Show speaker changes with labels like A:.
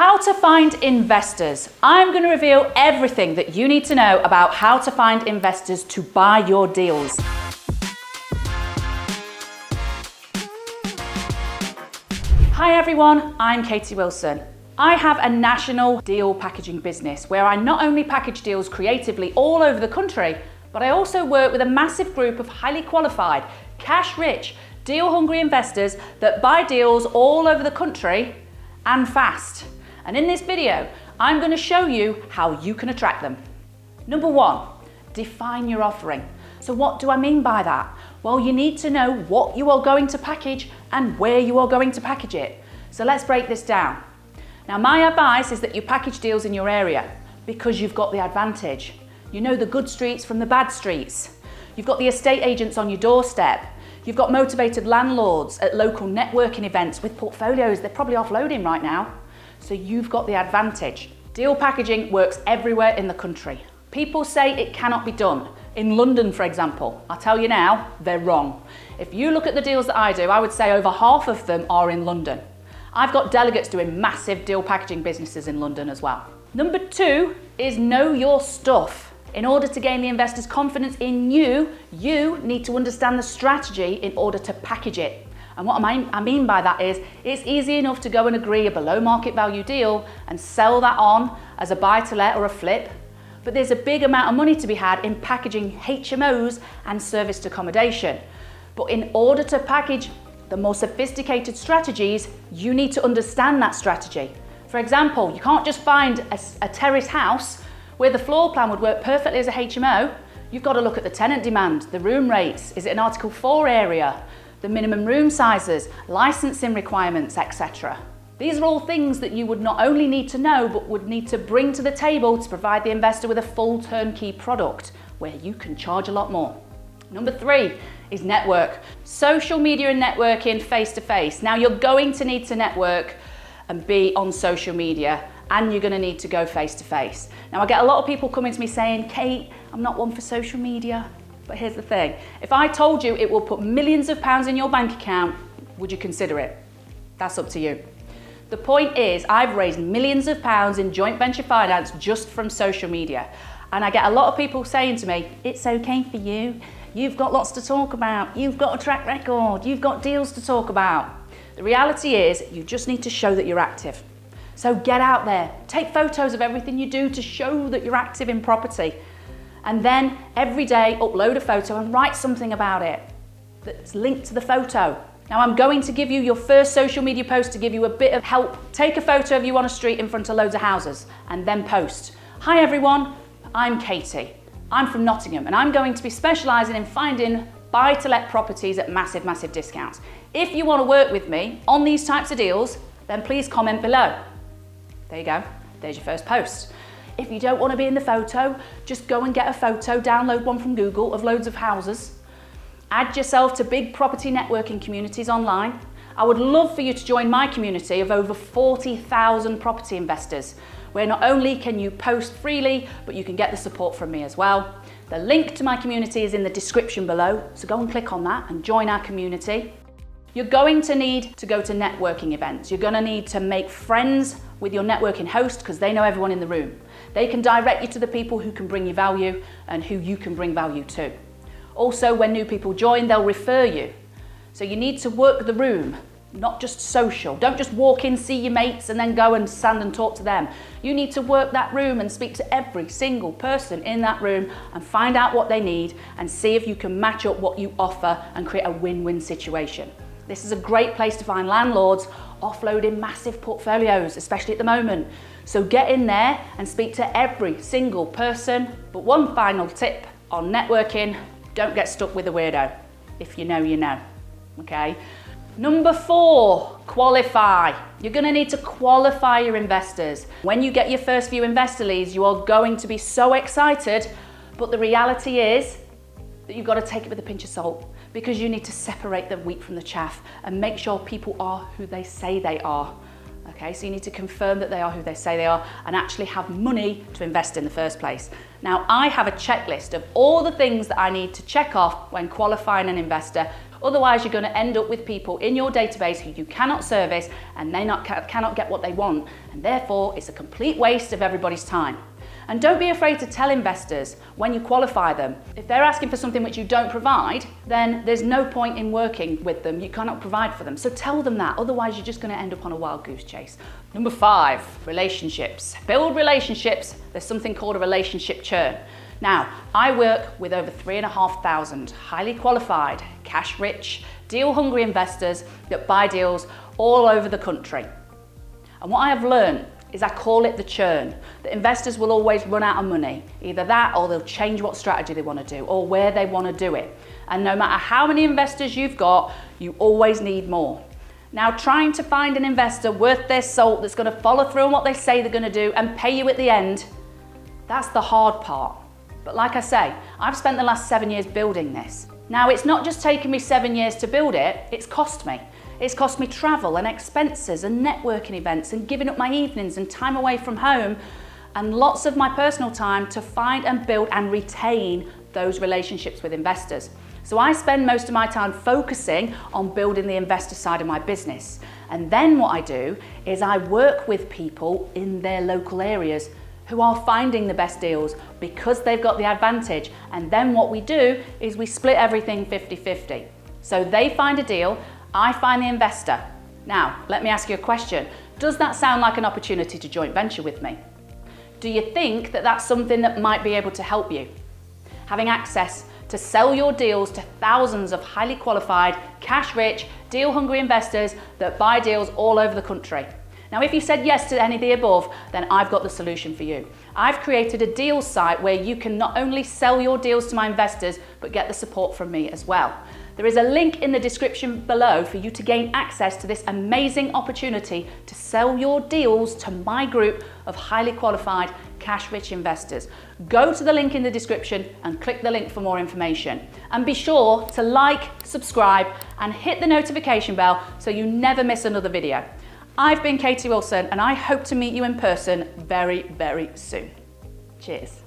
A: How to find investors. I'm going to reveal everything that you need to know about how to find investors to buy your deals. Hi everyone, I'm Katie Wilson. I have a national deal packaging business where I not only package deals creatively all over the country, but I also work with a massive group of highly qualified, cash-rich, deal-hungry investors that buy deals all over the country and fast. And in this video, I'm going to show you how you can attract them. Number one, define your offering. So what do I mean by that? Well, you need to know what you are going to package and where you are going to package it. So let's break this down. Now, my advice is that you package deals in your area because you've got the advantage. You know the good streets from the bad streets. You've got the estate agents on your doorstep. You've got motivated landlords at local networking events with portfolios they're probably offloading right now. So you've got the advantage. Deal packaging works everywhere in the country. People say it cannot be done. In London, for example, I'll tell you now, they're wrong. If you look at the deals that I do, I would say over half of them are in London. I've got delegates doing massive deal packaging businesses in London as well. Number two is know your stuff. In order to gain the investor's confidence in you, you need to understand the strategy in order to package it. And what I mean by that is, it's easy enough to go and agree a below market value deal and sell that on as a buy-to-let or a flip. But there's a big amount of money to be had in packaging HMOs and serviced accommodation. But in order to package the more sophisticated strategies, you need to understand that strategy. For example, you can't just find a terrace house where the floor plan would work perfectly as a HMO. You've got to look at the tenant demand, the room rates, is it an Article 4 area, the minimum room sizes, licensing requirements, etc. These are all things that you would not only need to know, but would need to bring to the table to provide the investor with a full turnkey product where you can charge a lot more. Number three is network. Social media and networking face-to-face. Now you're going to need to network and be on social media, and you're going to need to go face-to-face. Now I get a lot of people coming to me saying, Kate, I'm not one for social media. But here's the thing, if I told you it will put millions of pounds in your bank account, would you consider it? That's up to you. The point is, I've raised millions of pounds in joint venture finance just from social media. And I get a lot of people saying to me, it's okay for you. You've got lots to talk about. You've got a track record. You've got deals to talk about. The reality is, you just need to show that you're active. So get out there, take photos of everything you do to show that you're active in property. And then every day upload a photo and write something about it that's linked to the photo. Now I'm going to give you your first social media post to give you a bit of help. Take a photo of you on a street in front of loads of houses and then post. Hi everyone, I'm Katie. I'm from Nottingham and I'm going to be specialising in finding buy-to-let properties at massive, massive discounts. If you want to work with me on these types of deals, then please comment below. There you go, there's your first post. If you don't want to be in the photo, just go and get a photo, download one from Google of loads of houses. Add yourself to big property networking communities online. I would love for you to join my community of over 40,000 property investors, where not only can you post freely, but you can get the support from me as well. The link to my community is in the description below, so go and click on that and join our community. You're going to need to go to networking events. You're going to need to make friends with your networking host because they know everyone in the room. They can direct you to the people who can bring you value and who you can bring value to. Also, when new people join, they'll refer you. So you need to work the room, not just social. Don't just walk in, see your mates and then go and stand and talk to them. You need to work that room and speak to every single person in that room and find out what they need and see if you can match up what you offer and create a win-win situation. This is a great place to find landlords offloading massive portfolios, especially at the moment. So get in there and speak to every single person. But one final tip on networking, don't get stuck with a weirdo. If you know, you know, okay? Number four, qualify. You're gonna need to qualify your investors. When you get your first few investor leads, you are going to be so excited, but the reality is that you've got to take it with a pinch of salt because you need to separate the wheat from the chaff and make sure people are who they say they are. Okay, so you need to confirm that they are who they say they are and actually have money to invest in the first place. Now, I have a checklist of all the things that I need to check off when qualifying an investor. Otherwise, you're going to end up with people in your database who you cannot service and they cannot get what they want. And therefore, it's a complete waste of everybody's time. And don't be afraid to tell investors when you qualify them. If they're asking for something which you don't provide, then there's no point in working with them. You cannot provide for them. So tell them that. Otherwise, you're just going to end up on a wild goose chase. Number 5, relationships. Build relationships. There's something called a relationship churn. Now, I work with over 3,500 highly qualified, cash-rich, deal-hungry investors that buy deals all over the country. And what I have learned is I call it the churn. The investors will always run out of money. Either that or they'll change what strategy they want to do or where they want to do it. And no matter how many investors you've got, you always need more. Now, trying to find an investor worth their salt that's going to follow through on what they say they're going to do and pay you at the end, that's the hard part. But like I say, I've spent the last 7 years building this. Now, it's not just taken me 7 years to build it, it's cost me. It's cost me travel and expenses and networking events and giving up my evenings and time away from home and lots of my personal time to find and build and retain those relationships with investors. So I spend most of my time focusing on building the investor side of my business. And then what I do is I work with people in their local areas who are finding the best deals because they've got the advantage. And then what we do is we split everything 50-50. So they find a deal, I find the investor. Now, let me ask you a question. Does that sound like an opportunity to joint venture with me? Do you think that that's something that might be able to help you? Having access to sell your deals to thousands of highly qualified, cash-rich, deal-hungry investors that buy deals all over the country. Now, if you said yes to any of the above, then I've got the solution for you. I've created a deals site where you can not only sell your deals to my investors, but get the support from me as well. There is a link in the description below for you to gain access to this amazing opportunity to sell your deals to my group of highly qualified, cash-rich investors. Go to the link in the description and click the link for more information. And be sure to like, subscribe, and hit the notification bell so you never miss another video. I've been Katie Wilson, and I hope to meet you in person very, very soon. Cheers.